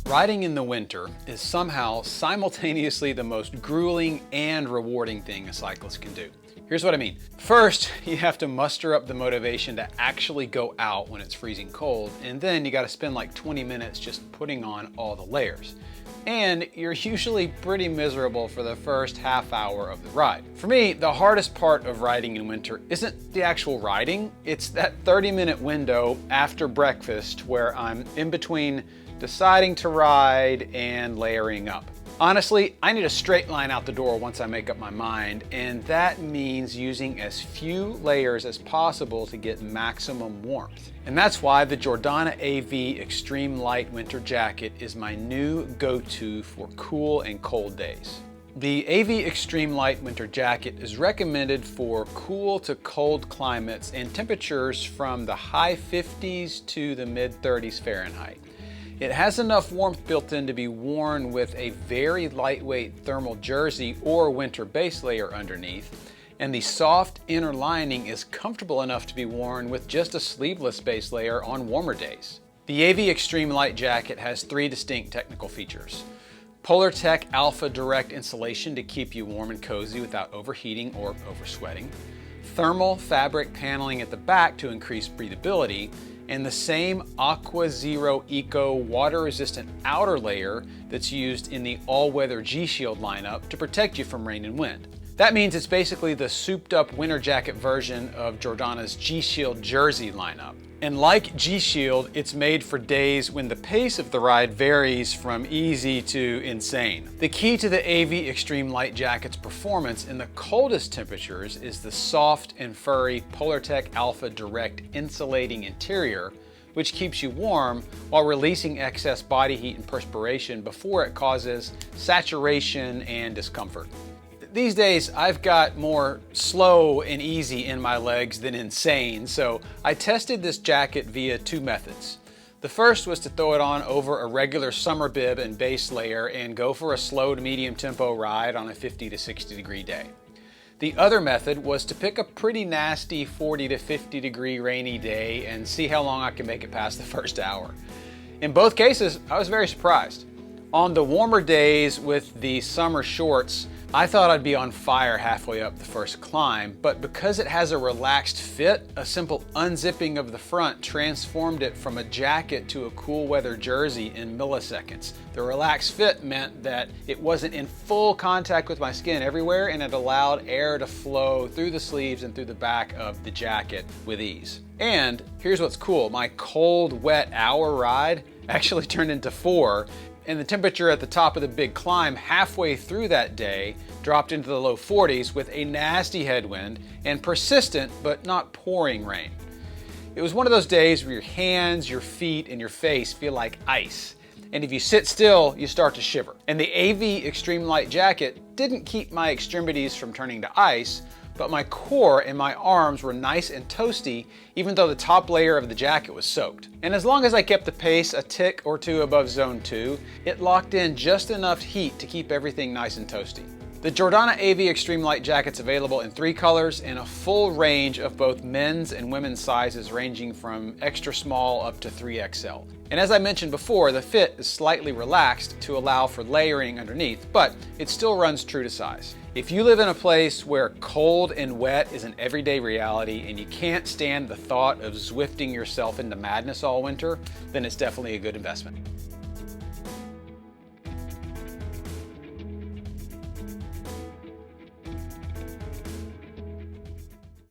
Riding in the winter is somehow simultaneously the most grueling and rewarding thing a cyclist can do. Here's what I mean. First, you have to muster up the motivation to actually go out when it's freezing cold, and then you gotta spend like 20 minutes just putting on all the layers. And you're usually pretty miserable for the first half hour of the ride. For me, the hardest part of riding in winter isn't the actual riding, it's that 30-minute window after breakfast where I'm in between deciding to ride and layering up. Honestly, I need a straight line out the door once I make up my mind, and that means using as few layers as possible to get maximum warmth. And that's why the Giordana AV Extreme Light Winter Jacket is my new go-to for cool and cold days. The AV Extreme Light Winter Jacket is recommended for cool to cold climates and temperatures from the high 50s to the mid 30s Fahrenheit. It has enough warmth built in to be worn with a very lightweight thermal jersey or winter base layer underneath, and the soft inner lining is comfortable enough to be worn with just a sleeveless base layer on warmer days. The AV Extreme Light Jacket has three distinct technical features. PolarTech Alpha Direct insulation to keep you warm and cozy without overheating or oversweating, thermal fabric paneling at the back to increase breathability, and the same Aqua Zero Eco water-resistant outer layer that's used in the all-weather G-Shield lineup to protect you from rain and wind. That means it's basically the souped-up winter jacket version of Giordana's G-Shield jersey lineup. And like G-Shield, it's made for days when the pace of the ride varies from easy to insane. The key to the AV Extreme Light Jacket's performance in the coldest temperatures is the soft and furry PolarTech Alpha Direct insulating interior, which keeps you warm while releasing excess body heat and perspiration before it causes saturation and discomfort. These days, I've got more slow and easy in my legs than insane, so I tested this jacket via two methods. The first was to throw it on over a regular summer bib and base layer and go for a slow to medium tempo ride on a 50 to 60 degree day. The other method was to pick a pretty nasty 40 to 50 degree rainy day and see how long I can make it past the first hour. In both cases, I was very surprised. On the warmer days with the summer shorts, I thought I'd be on fire halfway up the first climb, but because it has a relaxed fit, a simple unzipping of the front transformed it from a jacket to a cool weather jersey in milliseconds. The relaxed fit meant that it wasn't in full contact with my skin everywhere, and it allowed air to flow through the sleeves and through the back of the jacket with ease. And here's what's cool, my cold, wet hour ride actually turned into 4, and the temperature at the top of the big climb halfway through that day dropped into the low 40s with a nasty headwind and persistent but not pouring rain. It was one of those days where your hands, your feet, and your face feel like ice. And if you sit still, you start to shiver. And the AV Extreme Light Jacket didn't keep my extremities from turning to ice, but my core and my arms were nice and toasty, even though the top layer of the jacket was soaked. And as long as I kept the pace a tick or two above zone 2, it locked in just enough heat to keep everything nice and toasty. The Giordana AV Extreme Light Jacket's available in 3 colors and a full range of both men's and women's sizes ranging from extra small up to 3XL. And as I mentioned before, the fit is slightly relaxed to allow for layering underneath, but it still runs true to size. If you live in a place where cold and wet is an everyday reality and you can't stand the thought of zwifting yourself into madness all winter, then it's definitely a good investment.